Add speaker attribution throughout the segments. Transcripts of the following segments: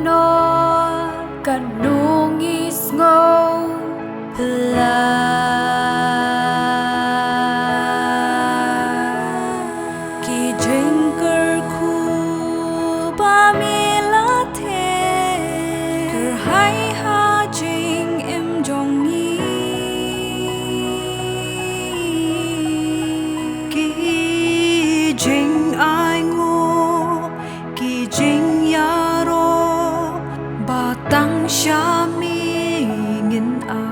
Speaker 1: no kanungis ngô la ki drinker khu ba mi la the ker hai ha jing em jong ni ki jing ai ngô ki jing ya ro ba tang sha mi ngin a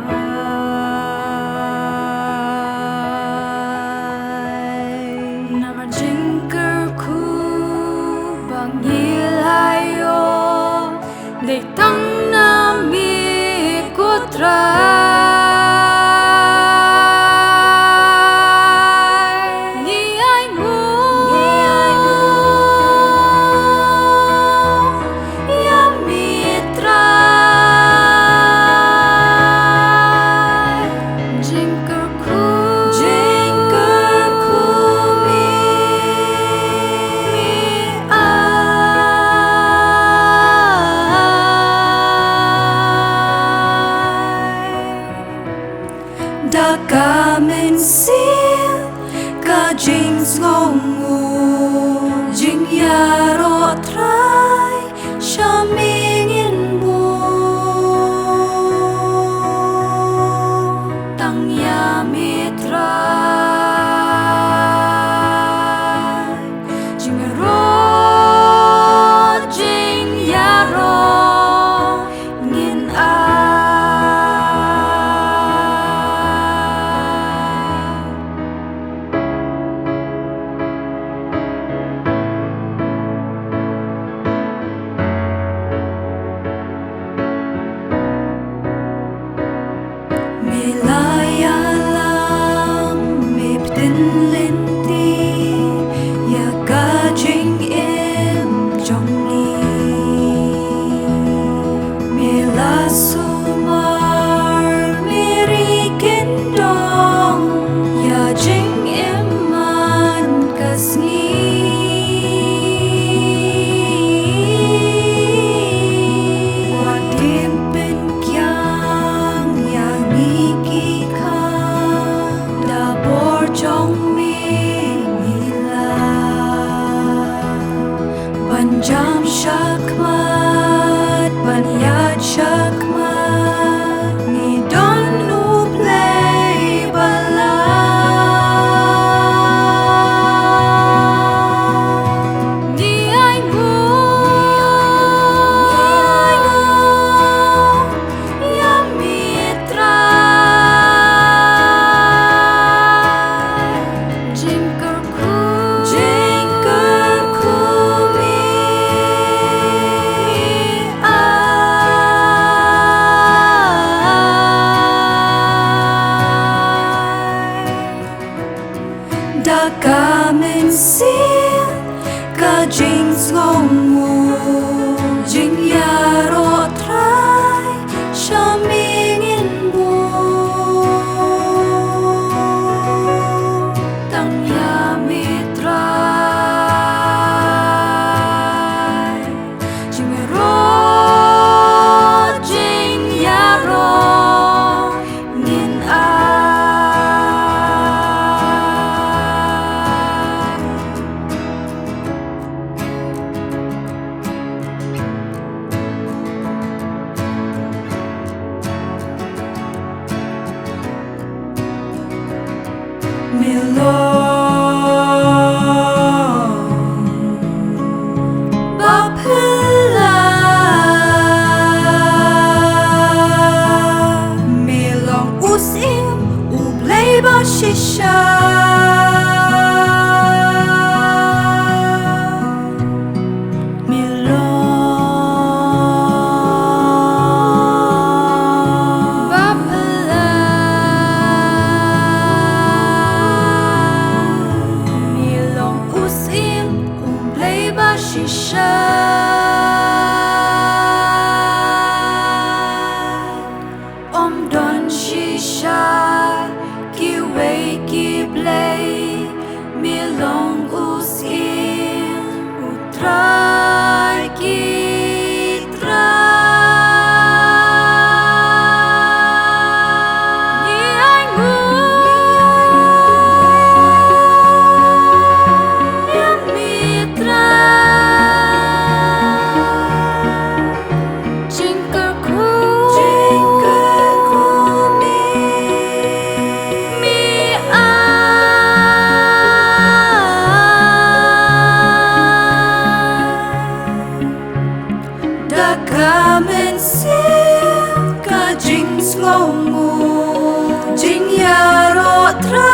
Speaker 1: đã cả men xiêm cả chính ngông ngô chính ya ro tra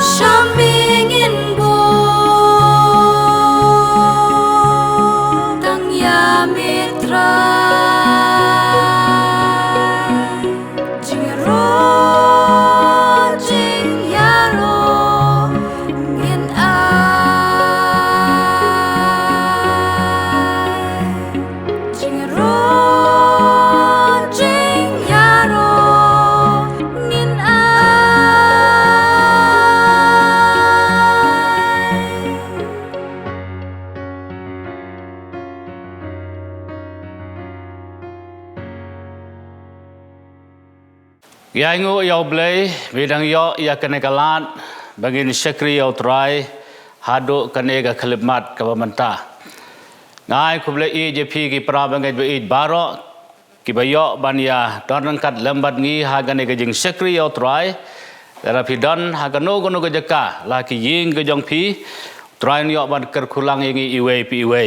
Speaker 1: shambing in bo tang ya mitra chính ro chính ya ro in ai chính ro chính ya ro in ai
Speaker 2: Ya ingo yau blay bidang yo ya kenekalan bangin syakri yau try hado kanega khalimat kabamanta ngai kuble I jepi ki pra bangai be baro ki bayo banya dornangkat lambat ngi hagane ke jing syakri yau try dara pidon hagano gono ke jaka la ki ying ke jong pi try yo ban kerkulang ngi iwe pi iwe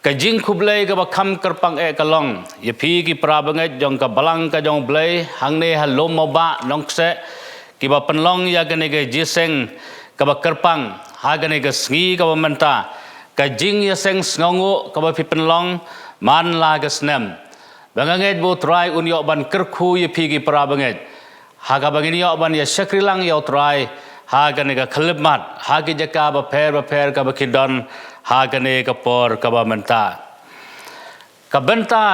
Speaker 2: ka jing kublai ka bakam kerpang kalong ye pi ki pra bangai jong ka balang ka jong blai hangne halom moba nongse ki ba penlong ya gane ge jiseng ka ba kerpang ha gane ge sngi ka ba menta ka jing ya seng sngongu ka ba pi penlong man la ga snem banganget bo try un yo ban kerku ye pi ki pra bangai ha ka bangin yo ban ya syakrilang yo try ha gane ga khalibmat ha ki jaka ba pher ka ba kidon ha gane ka por ka ba menta ka benta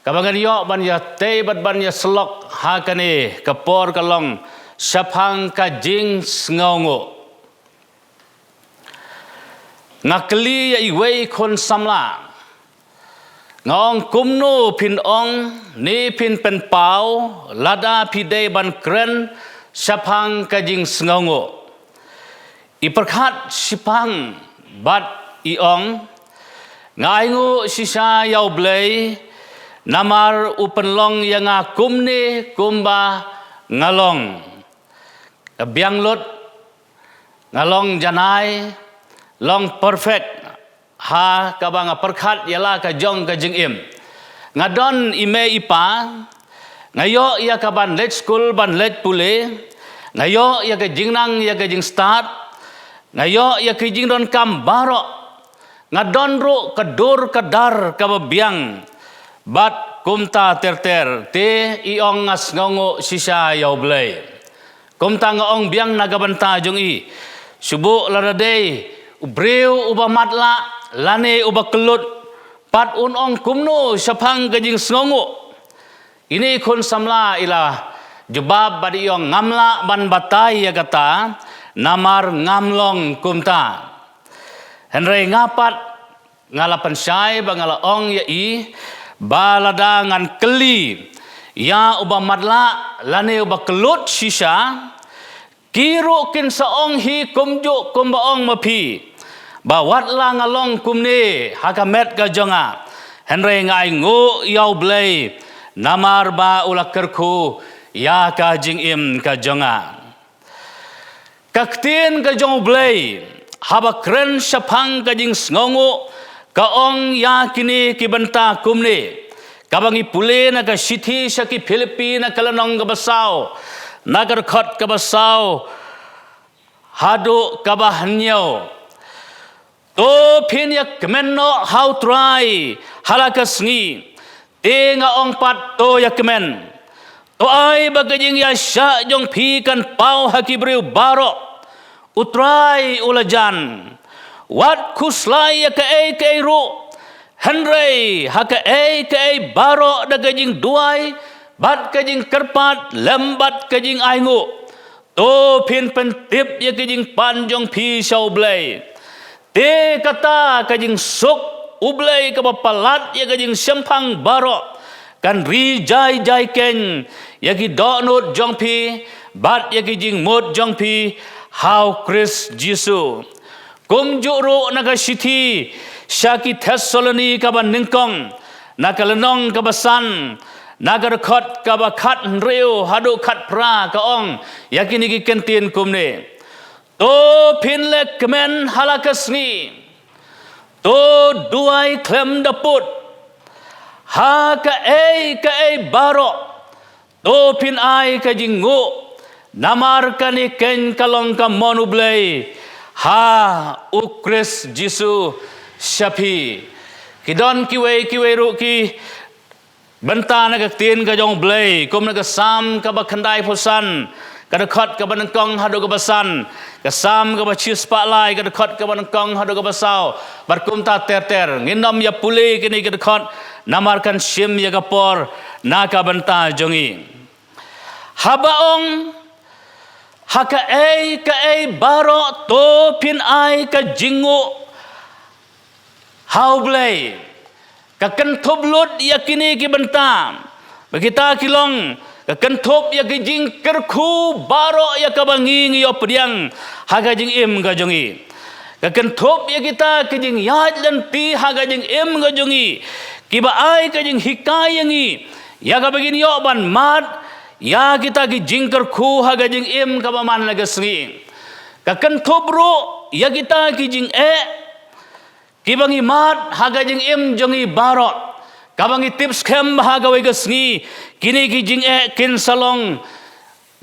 Speaker 2: ka bangan yo ban ya te bat ban ya slok ha gane ka por ka long syapang ka jing sngongo ngakli ya iwei kon samla ngong kumno pin ong ni pin pen pau lada pide ban kren syapang ka jing sngongo iperkhat sipang bat iong ngai ngu sisa yau blai namar upenlong yang kumne kumba ngalong biang lot ngalong janai long perfect ha kabang perkhat yala ka jong ka jing im ngadon ime ipa ngayo ya ka ban let school ban let pule ngayo ya ka jingnang ya ka jing start ngayo ya ka jing don kam baro ngadon ro kadur kadar ka biang bat kumta terter te iong ngas ngongo sisa yau blai kumta ngong biang nagabanta jong I subu larade ubreu uba matla lane uba kelut pat unong kumno syapang gajing sngongo ini kun samla ila jebab badi iong ngamla ban batai ya kata namar ngamlong kumta henry ngapat ngalapan syai bangala ong ya I balada ngan keli ya uba madla lane uba kelut sisa kiro kin saong hi kumjo kumbaong mapi bawat la ngalong kumne hakamet ka jonga henry ngai ngo yau blai namar ba ula kerku ya ka jing im ka jonga kaktin ka jong blai haba kren syapang ka jing sngongo ka ong ya kini ki benta kumne kabangi pule na ka sithi sa ki Filipina kalanong ka basaw nagar khot ka basaw hado ka bahanyo to pin ya kemenno how try halakas ngi te nga ong pat to ya kemen to ai bagajing ya sya jong pi kan pau hakibreu baro utrai ulajan wat kuslai ya ke ro henry haka ke baro dagajing duai bat kajing kerpat lembat kajing aingo to pin pentip ya kajing panjong pi sau blai te kata kajing suk ublai ka bapalat ya kajing sempang baro kan rijai jai ken ya ki donot jong pi bat ya kajing mot jong pi how Chris Jisu kumjuro naga sithi syaki Thessaloni ka ban ningkong nakalenong ka basan nagar khot ka ba khat reu hado khat pra ka ong yakini ki kentin kumne to pinle kemen halakas ni to duai klem daput ha ka ei barok to pin ai ka jingu namar ka ni ken kalong ka monu blay ha ukris jisu syapi kidon kiwe ru ki benta na ka tin ka jong blay kum na ka sam ka ba khandai phusan ka khot ka ban kong hadu ka basan ka sam ka ba chis pa lai ka khot ka ban kong hadu ka basau bar kum ta ter nginom ya puli kini ka khot namarkan shim ya ka por na ka benta jongi habaong haka ei baro to pin ai ka jingu hau blay ka kenthop lut ya kini ki benta bagita kilong ka kenthop ya ki jing kerku baro ya ka bangi yo pediang haga jing im ga jongi ka kenthop ya kita ki jing yaj dan pi haga jing im ga jongi ki ba ai ka jing hikai yangi ya ka begin yo ban mat ya kita ki jing kerku haga jing im ka ba man laga sngi ka kenthop ro ya kita ki jing ki bangi mat haga jing im jongi baro kabangi tips kem haga we gasngi kini ki jing kin salong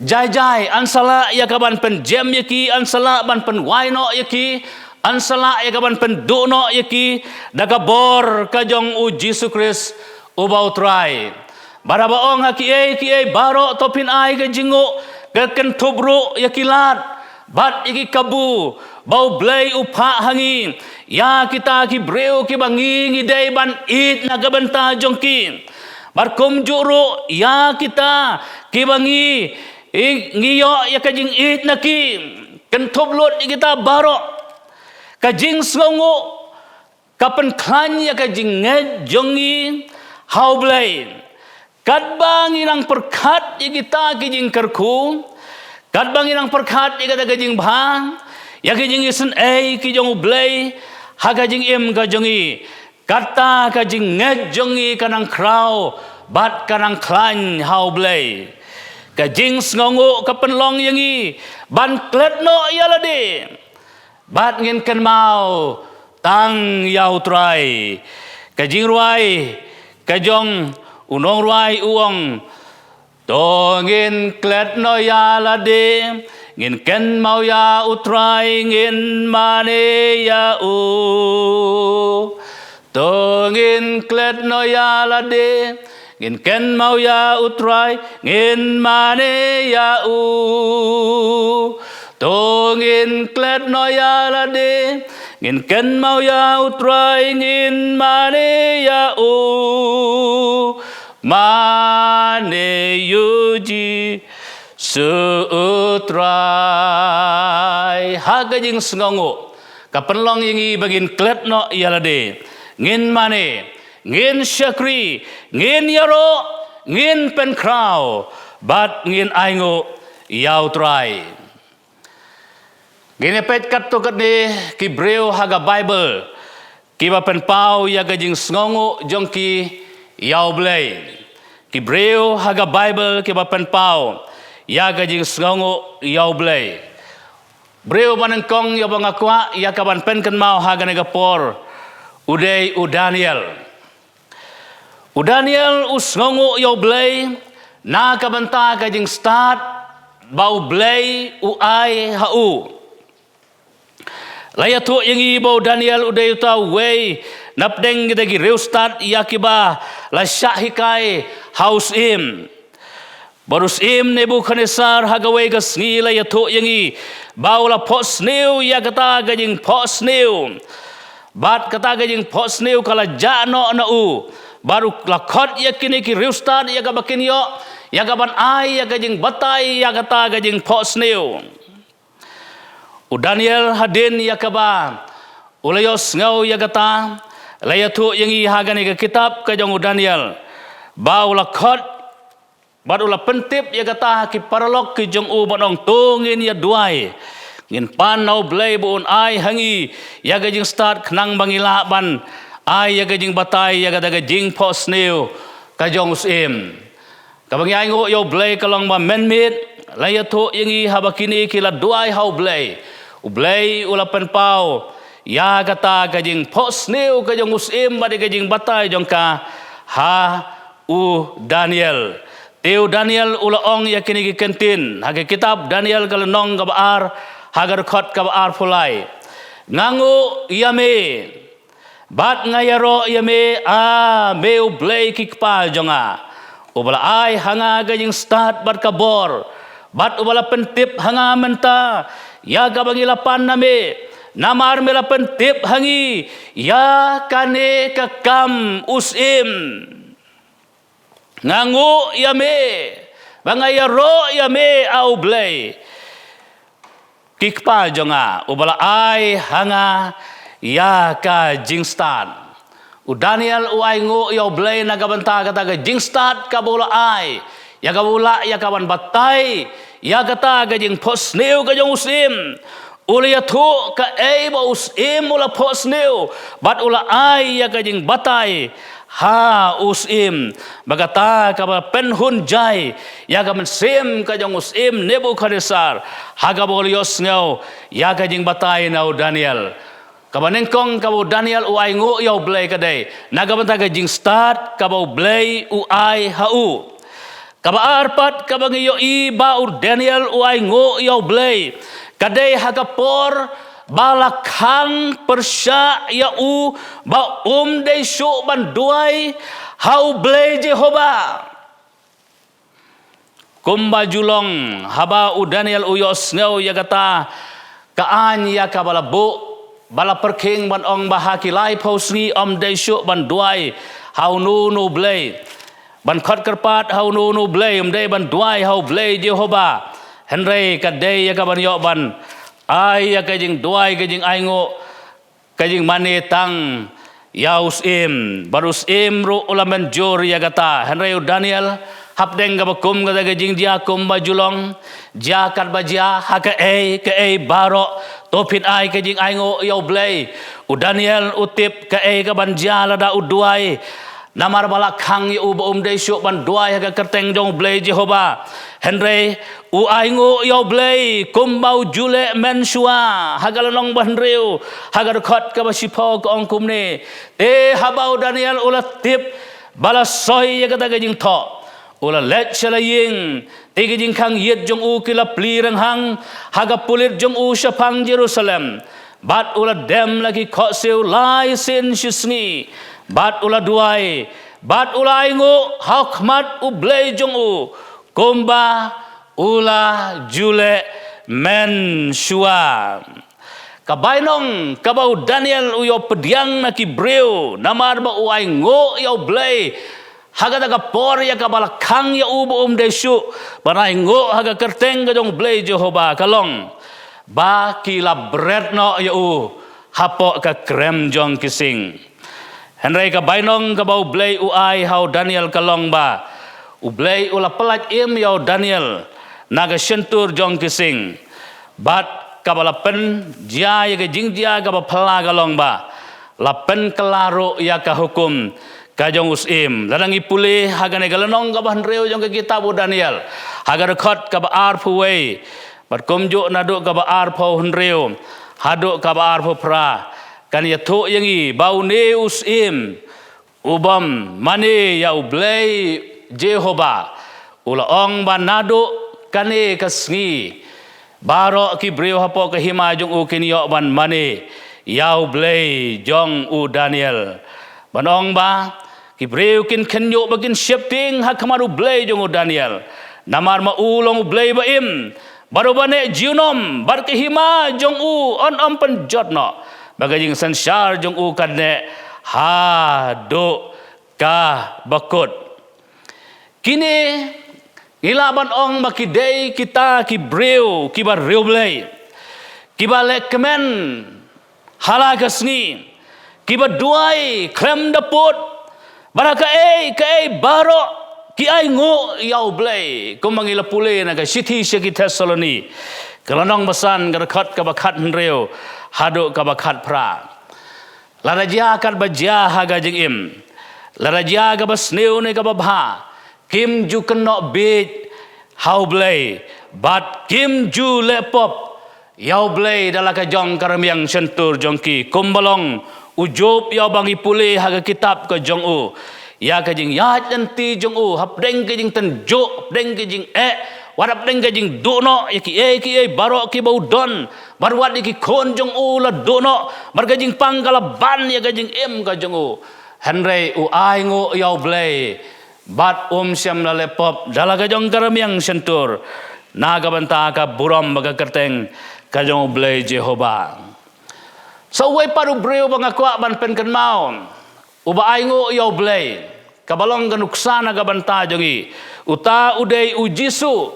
Speaker 2: jai ansala ya kaban pen jam yaki ansala ban pen waino yaki ansala ya kaban pen dono yaki daga bor ka jong u Jesus Christ ubau try barabaong haki ki baro topin ai ka jingo ka ken tubru yakilat bat iki kabu bau blay upa hangi ya kita ki breu ki bangi ngidei ban it na gabenta jongki barkum juru ya kita ki bangi ngiyo ya kajing it na ki kenthop lut kita baro kajing songo kapen klan ya kajing nged jongi hau blay kat bangi nang perkat ya kita kijing kerku kat bangi nang perkat ya kita kajing bang ya kajing isen ki jong blay haga jing im ka jongi kata ka jing nged jongi kanang krau bat kanang klan hau blay ka jing sngongu ka penlong yangi ban klet no yalade bat ngin kan mau tang yau trai ka jing ruai ka jong unong ruai uong to ngin klet no yalade ngin ken mau ya utrai ngin mane ya u to ngin klet no ya lade ngin ken mau ya utrai ngin mane ya u to ngin klet no ya lade ngin ken mau ya utrai ngin mane ya u mane yuji Suutrai haga jing sngongu kapenlong yangi bagin klet no yalade ngin mane ngin syakri ngin yaro ngin pen krau bat ngin aingo yau trai ngin pet kat to kat ni ki breu haga bible ki ba pen pau yaga jing sngongu jongki yau blay ki breu haga bible ki ba pen pau ya gajing sngongu yau blay breu banengkong ya bangakwa ya kaban pen kan mau haga negapor udai u Daniel sngongu yau blay na kabanta gajing start bau blay u ai hau layatu yangi bau Daniel udai ta way napdeng gidagi reu start yakiba la syahikai haus im Barus im Nebukadnezar hagawai gas ngila ya to yangi baula pos new ya kata gajing pos new bat kata gajing pos new kala jano na u baru lakot ya kini ki riustan ya gabakin yo ya gaban ai ya gajing batai ya kata gajing pos new u Daniel hadin ya kaba ulayos ngau ya kata layatu yangi hagani ke kitab kajong u Daniel baula lakot barulah pentip ya kata ki paralog ki jong u banong tungin ya duai ngin panau blay buun ai hangi ya gajing start khnang bangila ban ai ya gajing batai ya gada gajing pos new ka jong usim ka bangi ai ngo yo blay kalong ba menmit layatu yangi habakini kila duai hau blay u blay ula penpau ya kata gajing pos new ka jong usim ba gajing batai jong ka Daniel. Teu Daniel ulaong yakini ki kentin hage kitab Daniel kalenong kabaar hagar khot kabaar pulai. Ngangu yame bat ngayaro yame meu blay kikpa jonga. Ubala ai hanga gajing start bat kabor. Bat ubala pentip hanga menta ya gabangi lapan name namar mela pentip hangi ya kane kakam usim ngangu yame bangayaro yame au blay kikpa jonga ubala ai hanga ya ka jingstan u Daniel u ai ngo yo blay nagabanta kata ka jingstat ka bola ai ya kabula ya kawan batai ya kata gajing posneu gajong usim ulia thu ka ei ba usim ula posneu bat ula ai ya gajing batai usim bagata ka penhun jai ya ka mensim gajong usim Nebukadnezar haga bolios ngau ya gajing batai nau Daniel kabanengkong kabo Daniel u ai ngo yo blay kadai nagabanta gajing start kabo blay u ai hau kaba arpat kaba ngiyo iba ur Daniel uai ngo yaw blay kadai hagapor balakhang persya ya u ba de syu banduai hau blay Jehova kumba julong haba u Daniel uyos ngau ya kata kaan ya kabala bu bala perking ban ong bahaki lai posngi de syu banduai hau nu blay ban khot kerpat hau nu blay day ban duai hau blay Jehova henry kadai ya kaban yo ban ai ya kajing duai kajing aingo kajing mane tang yaus barus ru ulaman jor ya kata henry Daniel hapdeng gabakum kata kajing dia kum bajulong ja kat bajia haka ke baro topit ai kajing aingo yau blay u Daniel utip ke kaban ja lada u duai namar balak khang yu ba de syu ban duai ha kerteng jong blay Jehova henry u aingo yo blay kumbau jule mensua hagalong ban reu hagar khot ka basipo ko ong kumne habau Daniel ulatip balasoi ya kata gajing tho ula let chalaying tigi jing khang yet jong u kila plirang hang haga pulit jong u syapang Jerusalem bat ula dem lagi khot seu lai sin shisni bat ula duai bat ula aingo hakmat u blay jong u kumba ula jule men shua kabainong kabau Daniel uyo pediang na kibreu namar ba u aingo yo blay haga daga por ya kabala khang ya u de syu banai ngo haga kerteng ga jong blay Jehova kalong ba kila bread no ya u hapo ka krem jong kising henry ka bainong ka bau blay u ai hau Daniel kalong ba u blay ula pelat yau Daniel naga sentur jong kising bat kabalapen jia ya ke jing jia ka ba phala kalong ba lapen kelaro ya ka hukum ka jong usim ladangi pulih hagane galenong ka ban reu jong ke kitab Daniel hagar khot ka ba ar phuwei bat komjo nadu ka ba ar pho hunreu haduk ka ba ar pho pra kan ya thu yangi bau ne usim ubam mane ya ublay Jehova ula ong banado kane kasngi baro ki breu hapo ka hima jong u kinyo ban mane ya ublay jong u Daniel banong ba ki breu kin kenyo bagin shifting hakamaru blay jong u Daniel namar ma ulong ublay ba im baru bane jiunom bar ka hima jong u on penjotno bagajing sansar jong u kadne do ka bakut kini ilaban ong makidei kita ki breu ki bar reu blay ki balek kemen hala kasni ki baduai krem daput baraka baro ki ai ngo yau blay kumangila pule na ka sithi seki Thessaloni kalanong basan garakhat ka bakhat reu haduk ka bakhat pra larajia kat bajia haga jing im larajia ka basneu ne ka babha kim ju kenok bit hau blay bat kim ju lepop yau blay dala ka jong karamiang sentur jongki kumbalong ujob yau bangi pulih haga kitab ka jong u ya ka jing ya nanti jong u hap deng ka jing tan jo deng ka jing warap deng ka jing do no ki baro ki bau don barwat ki kon jong u la do no bar ka jing pang kala ban ya ka jing em ka jong u henrei u ai ngo yau blai bat siam la lepop dalaga jong garam yang sentur naga banta ka buram baga kerteng ka jong blai Jehovah. So way paru breu banga kwa ban pen kan mau uba aingo yo blai kabalong kanuksana ka banta jongi uta udei u Jisu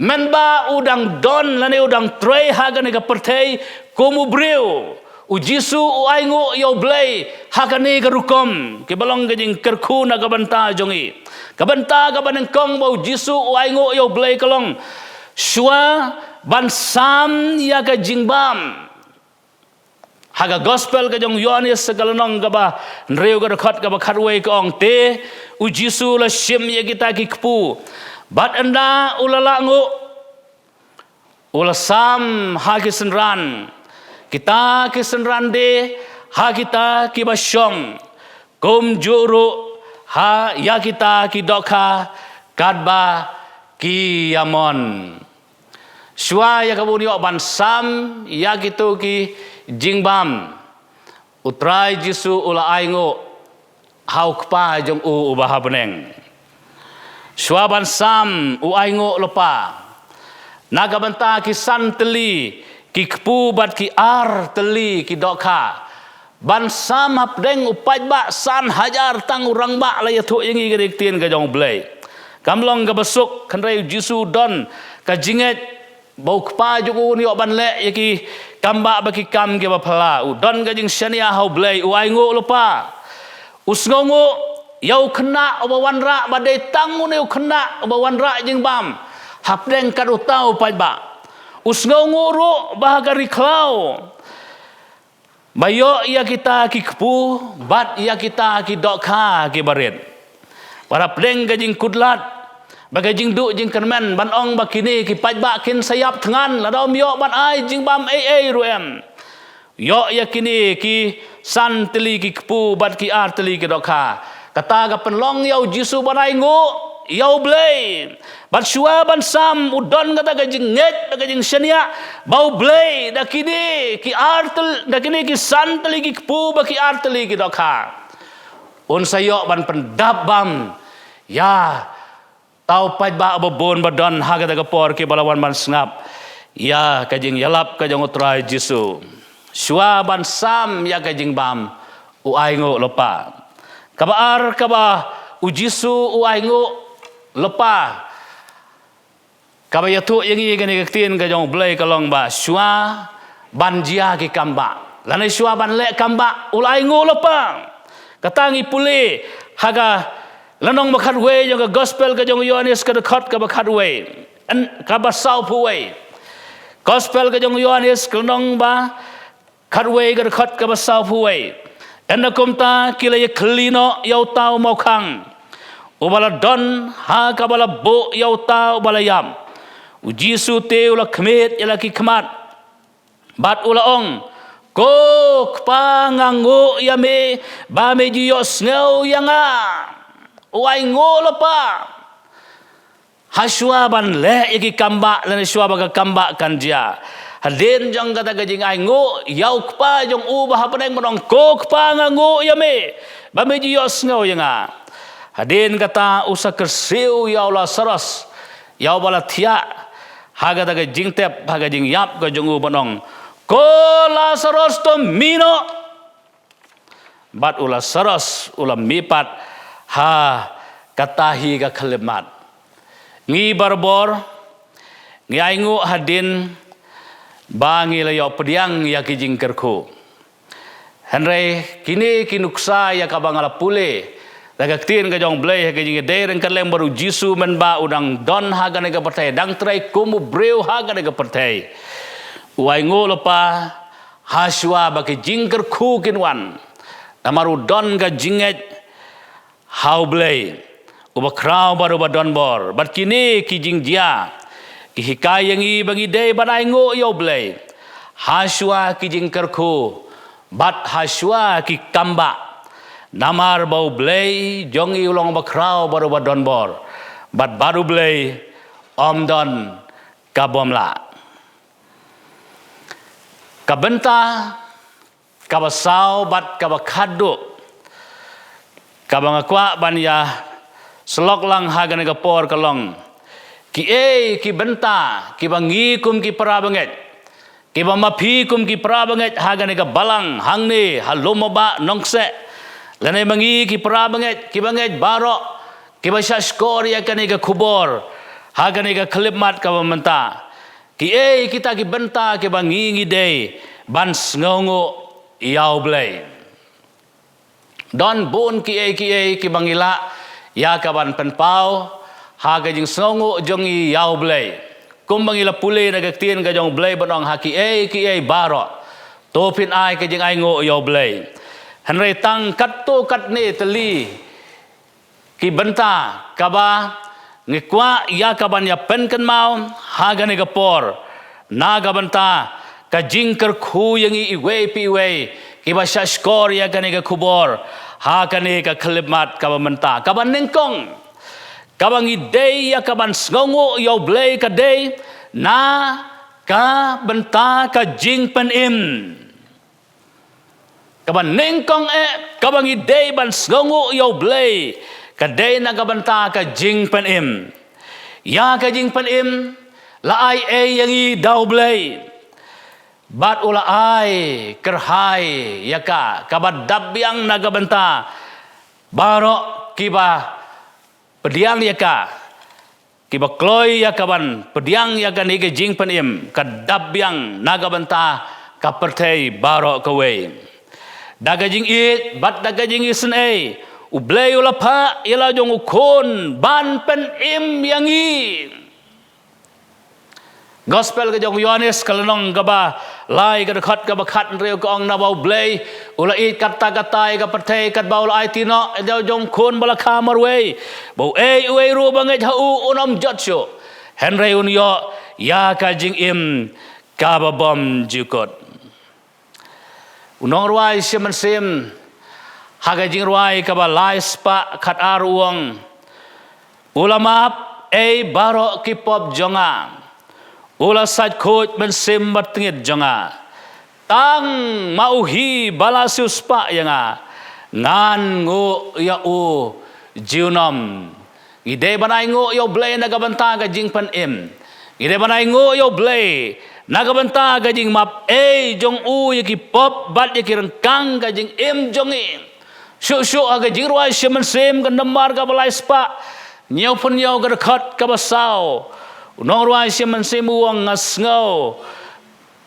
Speaker 2: menba udang don lane udang trei haga ne ka pertei komu breu u Jisu u aingo yo blai hakane ka rukom kabalong ka jing kerku na ka banta jongi ka banta ka banengkong bau Jisu u aingo yo blai kalong shua ban sam ya ka jingbam haga gospel ka jong Yohanes segalanong ka ba nreu ka rakhat ka ba khatway ka ong te u Jisu la shim ya kita ki kpu bat anda ulala ngo ula sam ha ki senran kita ki senran de ha kita ki ba shom kom juru ha ya kita ki dokha kadba ki yamon shwa ya kabuni ban sam ya gitu ki jingbam utrai Jisu ula aingo hau kpa jong u ubaha beneng swaban sam u aingo lepa naga banta ki san teli ki kpu bat ki ar teli ki dokha ban sam hap deng upaj ba san hajar tang urang ba la yathu yengi gerik tien ka jong blai kamlong ka besuk kanrei Jisu don ka jinget bau kpa jugu ni ban le yaki kamba baki kam ke bapala u don ga jing shania hau blai u aingo lupa usngongo yau kena obawan ra badai tangu ne kena obawan ra jing bam hapdeng kad utau pai ba usngongo ro bahagari klau bayo ya kita ki kpu bat ya kita ki dokha ki baret para pleng ga jing kudlat bagai jing du jing kermen ban ong bakini ki paj ba kin sayap tengan la dom yo ban ai jing bam ruem yo yakini ki san teli ki kpu bat ki ar teli ki dokha kata ga penlong yo Jisu banai ngo yo blai bat shua ban sam udon kata ga jing nget bagai jing shania bau blai dakini ki ar tel dakini ki san teli ki kpu ba ki ar teli ki dokha un sayo ban pendap bam ya tau pai ba babon badon haga daga por ke balawan ban sngap ya kajing yalap kajang utrai Jisu shua ban sam ya kajing bam u aingo lepa kabar kaba u Jisu u aingo lepa kaba yatu yangi gani gaktin kajang blai kalong ba shua ban jia ki kamba lane shua ban le kamba u aingo lepa katangi pule haga lanong bakhat we jong gospel ka jong Yohanes ka khat ka bakhat we an ka ba sau pu we gospel ka jong Yohanes lanong ba khat we ka khat ka ba sau pu we en kom ta kila ye klino yau tau mau khang ubala don ha ka bala bo yau tau bala yam u Jisu te ula khmet ila ki khmat bat ula ong ko pa ngango yame ba me ji yo sneu yanga uai ngolo pa haswa ban le yaki kamba lane shwa baga kamba kan dia haden jong kata gajing ai ngo yau kpa jong u bah paneng monong ko kpa ngango yame ba me ji yos ngo yanga haden kata usa kersiu yau la saras yau bala thia haga daga jing tep haga jing yap ga jong u monong ko la saras to mino bat ula saras ula mipat ha katahi ka kalimat ngi barbor ngi aingu hadin bangi layo pediang ya ki jingkerku henre kini kinuksa ya ka bangala pule daga tin ka jong blai ka jing deren kalem baru Jisu menba udang don haga ne ka pertai dang trai kumu breu haga ne ka pertai uaingu lepa haswa baki jingkerku kinwan namaru don ka jinget hau blai uba krau baru badon bor bat kini ki jing dia ki hikai yangi bagi dei banai ngo yo blai haswa ki jing kerku bat haswa ki kamba namar bau blay jongi ulong bakrau baru badon bor bat baru blay om don kabomla kabenta kabasau bat kabakadu kabangakwa ban ya selok lang hagan kapor kalong ki benta ki bangi kum ki parabanget ki bamapi kum ki parabanget hagan ka balang hangni halomaba nongse lanai bangi ki parabanget ki banget barok ki basya skor ya kan ka kubor hagan ka klipmat ka bamenta ki kita ki benta ki bangi ngide ban sngongo iau blay don bun ki bangila ya kaban penpau haga jing sngongo jongi iau blay kum bangila pulih nagaktin ka jong blay banong ha ki baro topin ai ka jing ai ngo iau blay hanre tang katto katne teli ki benta kaba ngikwa ya kaban ya penken mau haga ne kapor naga benta ka jingker khu yang iwe piwe ki basya skor ya kane ka kubor ha kane ka khlimat ka benta ka ban nengkong ka bang ide ya ka ban sngongo yo blay ka day na ka benta ka jing pen im ka ban nengkong ka bang ide ban sngongo yo blay ka day na ka benta ka jing pen im ya ka jing pen im la ai yang i dau blay bat ula ai kerhai yaka kabat dabyang nagabenta barok kiba pediang yaka kiba kloy yakaban pediang yaka ni jing panim kadabyang nagabenta kapertei barok kawe dagajing it bat dagajing isen ublay ula pa ila jong ukon ban pen im yangi Gospel ke jong Yohanes kalenong gaba lai ka dekat ka bakat reu ka ong na bau blay ula it kata-kata ka pertei kat bau lai tino jong jong kun bala kamar we bau uwe ru banget hau unom jotso henry unyo ya ka jing im ka babom jukot unong ruai siman sim haga jing ruai ka ba lai spa kat aruang ulama baro kipop jonga ula sat khoj ben sim batngit jonga tang mauhi balasius pa yanga ngan ngo ya u jiunom ide banai ngo yo blay nagabanta ga jing pan im ide banai ngo yo blay nagabanta ga jing map jong u yaki pop bat yaki rengkang ga jing im jong im shu aga jing ruai siman sim ga namar ga balai spa nyau pun nyau ga dekat ka basau Unong ruai siman simuang ngasngau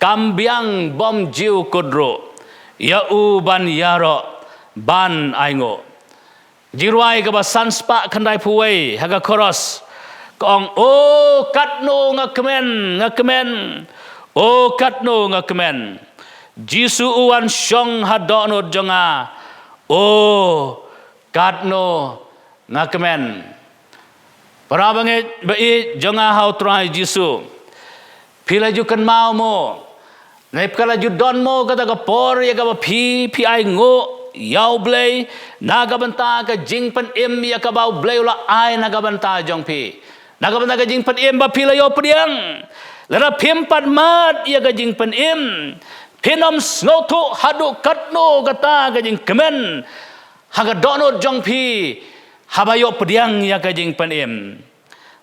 Speaker 2: kambiang bom jiu kodro ya u ban yaro ban aingo jiruai ka basan spa khandai puwei haga koros kong katno ngakmen katno ngakmen jisu uan shong hadono jonga katno ngakmen para banget bai jonga hau trai jisu pila jukan mau mo naip kala judon mo kata ka por ya ka pi ai ngo yau blay naga banta ka jing pen im ya ka bau blay ula ai naga banta jong pi naga banta ka jing pen im ba pila yo priang lara pim pat mat ya ka jing pen im pinom snoto hadu katno kata ka jing kemen haga dono jong pi habayo pediang ya ka jing pen im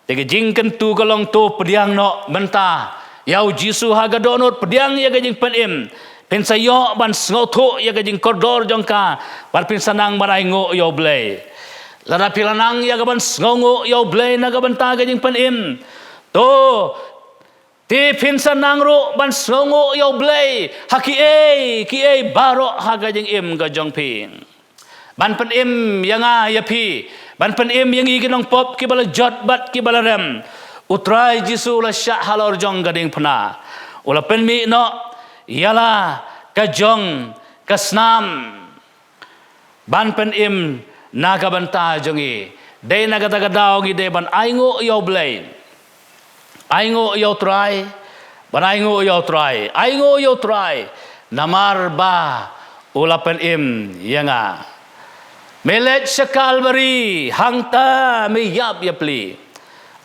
Speaker 2: tege jing kentu kalong to pediang no benta yau jisu haga donot pediang ya ka jing pen im pensayo ban snoto ya ka jing koridor jongka bar pinsanang barai ngo yo blay lara pilanang ya ka ban sngongo yo blay na ka benta ka jing pen im to ti pinsanang ro ban sngongo yo blay haki ki baro haga jing im ka jong pin ban pen im yanga yapi ban pen im yang ikinong pop ki bala jot bat ki bala rem utrai jisu la sya halor jong gading pena ula pen mi no yala ka jong ka snam ban pen im naga banta jongi dei naga taga daw gi de ban aingo yo blay aingo yo try ban aingo yo try namar ba ula pen im yanga Melet sekal beri hangta me yap yapli.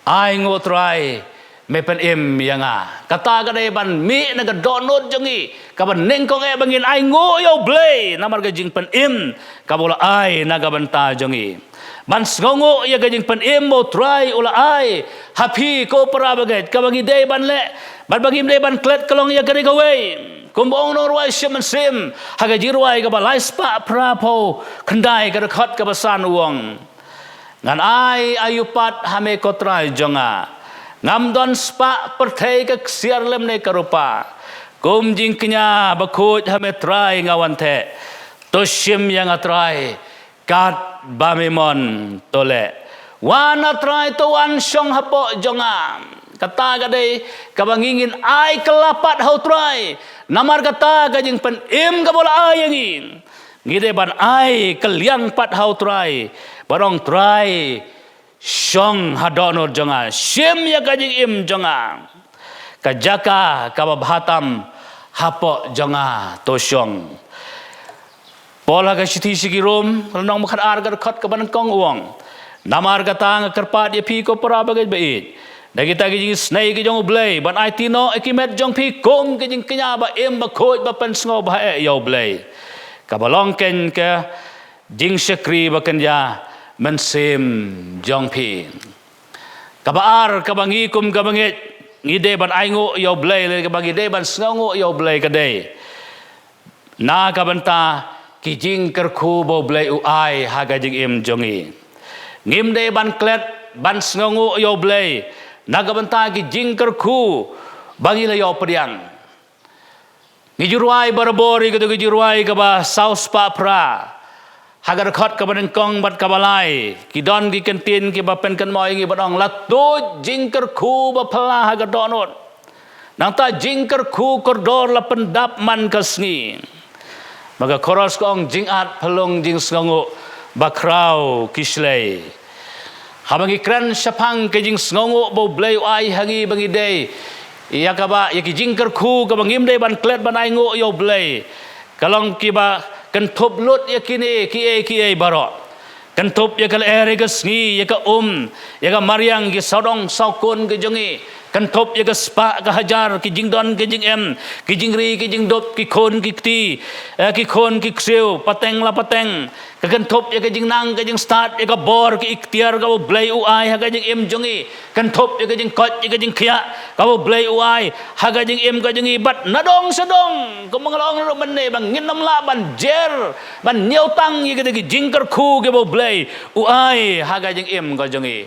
Speaker 2: Ai ngotrai me pen im yanga. Kata kadai ban mi naga donot jongi. Kaban nengkong bangin ai ngo yo blay namar gajing pen im kabola ai naga banta jongi. Ban sngongo ya gajing pen im mo try ula ai happy ko para baget kabangi day ban le ban bagi day ban klet kalong ya kare gawai. Kumbong norway siya sim haga jirway ka ba laispa prapo kendai ka dekat ka basan uang ngan ai ayupat hame kotrai jonga ngam don spa perthai ka ksiar lem ne karupa kum jing kenya bakut hame trai ngawan the to sim yang atrai kat bamemon tole wana trai to wan syong hapo jonga kata gadai kabangingin ai kelapat hau try namar kata gajing pen im kabola ai angin ngide ban ai keliang pat hau try barong try syong hadonor jonga sim ya gajing im jonga kajaka kababhatam hapo jonga to syong pola ka siti sigirom renong makan ar ka dekat ka banangkong uang namar kata ngakerpat ya pi ko para bagai bait Dah kita kijing snai kijong ublay ban ai tino ekimet jong pi kom kijing kenya ba em ba khoj ba pen sngo ba e yo blay kabalong ken ke jing sekri ba kenya mensim jong pi kabar kabangi kum kabanget ngide ban ai ngo yo blay le kabangi de ban sngo ngo yo blay kadai na kabanta kijing kerku bo blay u ai haga jing em jongi ngim de ban klet ban sngo ngo yo blay nagabanta ki jingker ku bagi layo pediang ngijuruai barbori gitu ngijuruai kaba saus pa pra hagar khot ka banengkong bat kabalai ki don ki kentin ki bapen kan moi ngi badong latu jingker ku ba pala hagar donot nang ta jingker ku kordor la pendap man kasngi maka koros kong jingat pelung jing sngongo bakrau kislei habangi kran sapang ke jing sngongo bo blay ai hangi bangi day ya kaba ya ki jingker khu ka bangim day ban klet ban ai ngo yo blay kalong ki ba kan thop lut ya kini ki e baro kan thop ya kal ere ga sngi ya ka ya ka mariang ki sodong saukun ke jongi kan thop ya ka spa ka hajar ki jing don ke jing em ki jing ri ki jing dop ki khon ki ti ki khon ki kseu pateng la pateng ka kan thop ya ka jing nang ka jing start ya ka bor ki ikhtiar ka blay u ai ha ka jing em jongi kan thop ya ka jing kot ya ka jing khia ka blay u ai ha ka jing em ka jing bat nadong sedong ko mangalong ro ban ne bang nginam la ban jer ban nyau tang ya ka jing ker khu ke bo blay u ai ha ka jing em ka jongi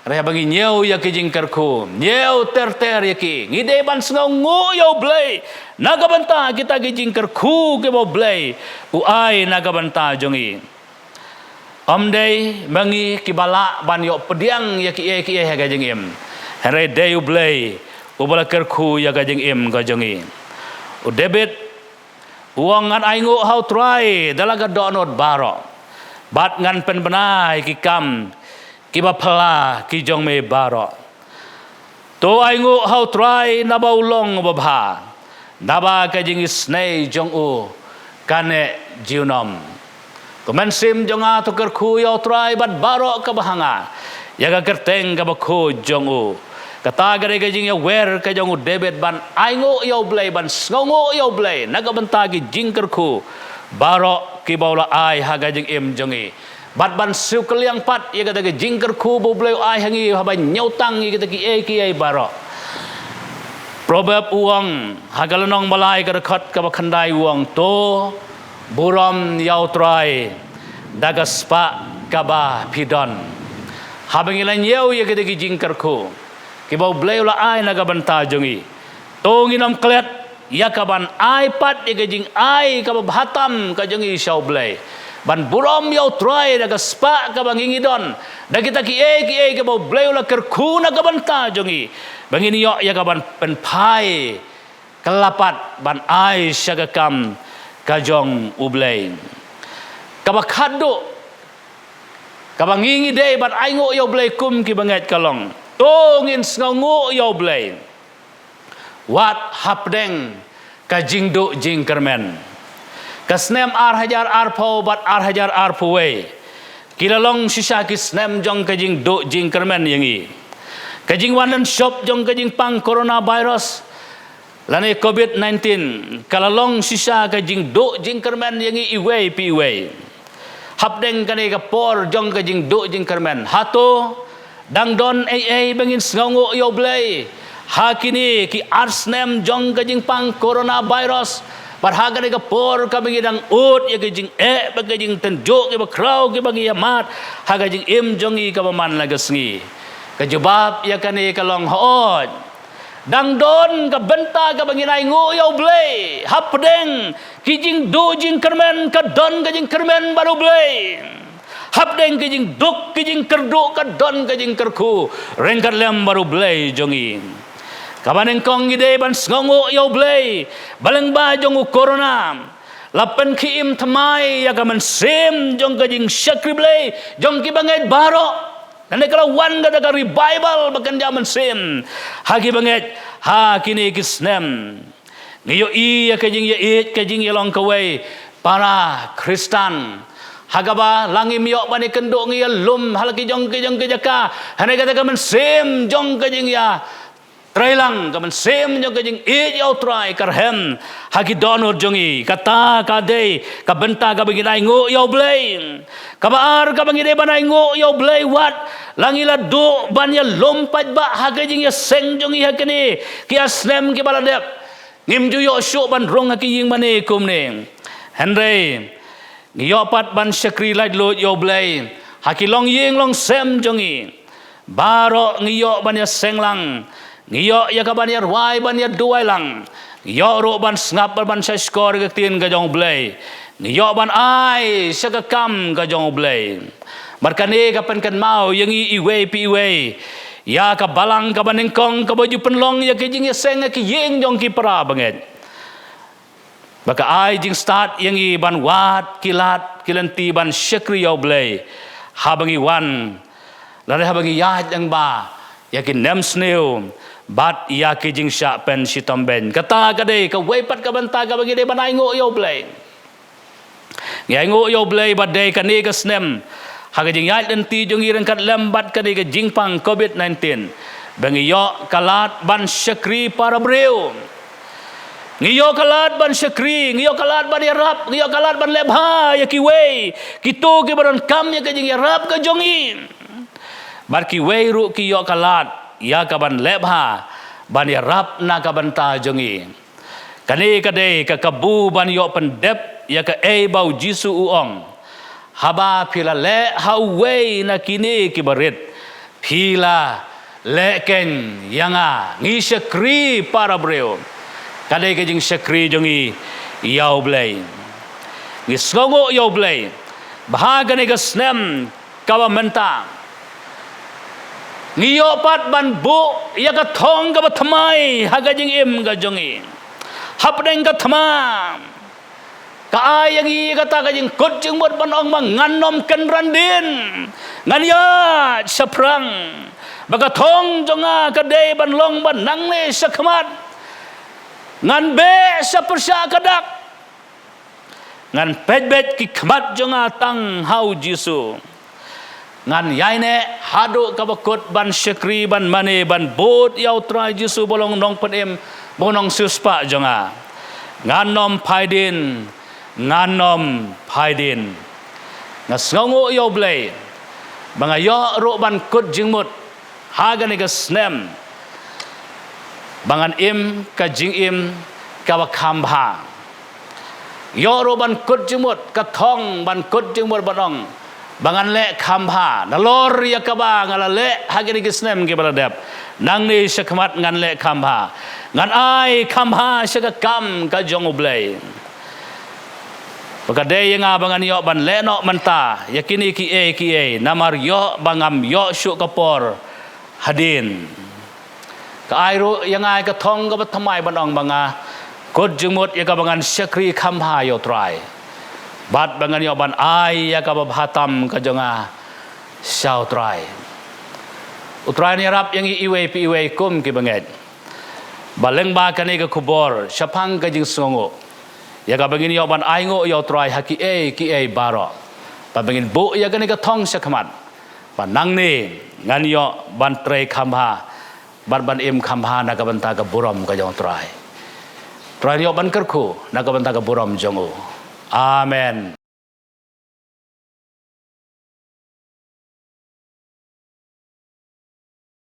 Speaker 2: Raya bagi nyau ya ki jingkar ku nyau ter ya ki ngide ban sngo ngo yo blay naga banta kita ki jingkar ku ke bo blay u ai naga banta jongi omdei bangi ki bala ban yo pediang ya ki ha ga jing em hare day u blay u bala ker ku ya ga jing em ga jongi u debit uang ngan ai ngo how try dalaga donot baro bat ngan pen benai ki kam kiba pala ki jong me baro to ai ngo how try na ba ulong ba bha naba ka jing snei jong u kane jiunom komen sim jong a to ker khu yo try bat baro ka bahanga ya ga kerteng ka ba khu jong u kata gare ka jing ya wer ka jong u debet ban ai ngo yo blay ban sngo yo blay naga banta ki jing ker khu baro ki baula ai ha ga jing em jongi bat ban siu keliang pat ya kata ke jingker ku bo blay ai hangi habai nyautang ya kata ki ai baro proverb uang hagalanong balai ka dekat ka bakhandai uang to buram yau trai dagaspa kaba pidon habangi lan yau ya kata ki jingker ku ki bo blay la ai naga banta jongi to nginam klet ya kaban ai pat ya ke jing ai ka bahatam ka jongi shau blay ban burom yau try daga spa ka bangingi don da kita ki ke bo blay la ker khu na ka banta jongi bangini yo ya ka ban pen pai kelapat ban ai syagakam ka jong ublay ka bakhado ka bangingi day ban ai ngo yo blay kum ki banget kalong tongin sngo yo blay wat hapdeng ka jingdo jing kermen Kasnem hajar arpo bat hajar arpuwe. Kilalong sisa kisnem jong kajing do jing kermen yangi. Kajing wanan shop jong kajing pang coronavirus. Lani COVID-19 kalalong sisa kajing do jing kermen yangi iwe pi iwe. Hapdeng kani kapor jong kajing do jing kermen. Hato dang don ai bangin sngongo yo blay. Hakini ki arsnem jong kajing pang coronavirus. Parhaga ni kapor kami gidang ut ya kajing bagajing tenjuk ya bakraw ya bagi yamat hagajing jong i kapaman lagasngi. Kajubab ya kani kalong hood. Dang don ka benta ka banginay nguyaw blay. Hapdeng kijing do jing kermen ka don kajing kermen baru blay. Hapdeng kijing duk kijing kerdu ka don kajing kerku. Rengkat lem baru blay jongi. Kabaneng kong gide ban sngongo yaw blay. Baleng ba jong corona. Lapan kiim tamay ya kaman sim jong kajing syakri blay. Jong kibangit baro. Nanti kalau wan kata ka revival bakan jaman sim. Hagi banget ha kini kisnem. Ngayo iya kajing ya it kajing ya long kaway para Kristen. Hagaba langim yok bani kenduk ngiya lum halaki jong kejaka. Hanai kata kaman sim jong kajing ya trailang kaman sim jong kajing it yaw try karhem hagi donor jongi kata kadai kabenta ka banginay ngo yaw blay kabaar ka banginay banay ngo yaw blay wat langila do banya lompat ba hagajing ya seng jongi hakini kia snem ki baladep ngim ju yo syuk ban rong haki ying mane kum ne henry ngiyopat ban syakri light lo yaw blay haki long ying long sem jongi baro ngiyok banya seng lang Ngiyo ya ka banyer wai banyer duai lang. Ngiyo ro ban snap ban sa skor ka tin ka jong blay. Ngiyo ban ai sa ka kam ka jong blay. Markani ka pen kan mau yang iwe pi iwe. Ya ka balang ka banengkong ka baju penlong ya kijing ya seng ki yeng jong ki para banget. Baka ai jing start yang i ban wat kilat kilanti ban syakri yaw blay. Habangi wan. Lare habangi yat yang ba. Yakin nem sneu. Bat ya kijing syak pen sitomben. Kata kadai ka wepat ka banta ka bagi de banai ngo yo blay. Ngai ngo yo blay badai ka ni ka snem. Hagajing yat lenti jong ireng kat lembat ka ni ka jingpang COVID-19. Bangi yo kalat ban syakri para breu. Ngiyo kalat ban syakri, ngiyo kalat ban yarap, ngiyo kalat ban lebha ya kiwe. Kito ki baron kam ya kajing yarap ka jongi. Bar kiwe ru ki yo kalat ya kaban lebha ban ya rap na kabanta jongi kani kadai ka kabu ban yo pendep ya ka bau jisu uong haba pila le hawei na kini kibarit pila leken yanga ngi syakri para breu kadai ka jing syakri jongi yaw blay ngi sngongo yaw blay bahaga ni ka snem kawamenta Ngiyo pat ban bu ya ka thong ka bathamai hagajing ka jongi hapdeng ka thama ka ayang i ka ta kajing kot jing bot ban ong mang nganom ken randin ngan ya saprang baga thong jonga ka dei ban long ban nang le sakmat ngan be sapersa kadak ngan pet ki khmat jonga tang hau jisu ngan yaine hado kabakot ban syakri ban mane ban bot yaw try jisu bolong nong penem bonong suspa jonga nganom phaidin ngasngongo yaw blay banga yo ro ban kot jingmut hagan ka snem bangan ka jing kawakambha yo ro ban kot jingmut ka thong ban kot jingmut banong bangan le kambha nalor ya kaba ngala le hagini kisnem ke baladap nang ni syakmat ngan le kambha ngan ai kambha syaka kam ka jong ublay pakade yang abangan yo ban le no menta yakini ki namar yo bangam yo syuk kapor hadin ka ai ro yang ai ka thong ka bathamai banong banga kod jumut ya ka bangan syakri kambha yo try bat bangan yo ban ai ya ka bahatam ka jonga syau try utrai ni rap yang iwe pi iwe kum ki banget baleng ba kani ka kubor syapang ka jing songo ya ka bangin yo ban ai ngo yo trai ha ki e baro pa bangin bu ya gani ka thong sakmat pa nang ni ngan yo ban tre khamha ban im khamha na ka ban ta ka buram ka jong trai yo ban kerku na ka ban ta ka buram jong o amen.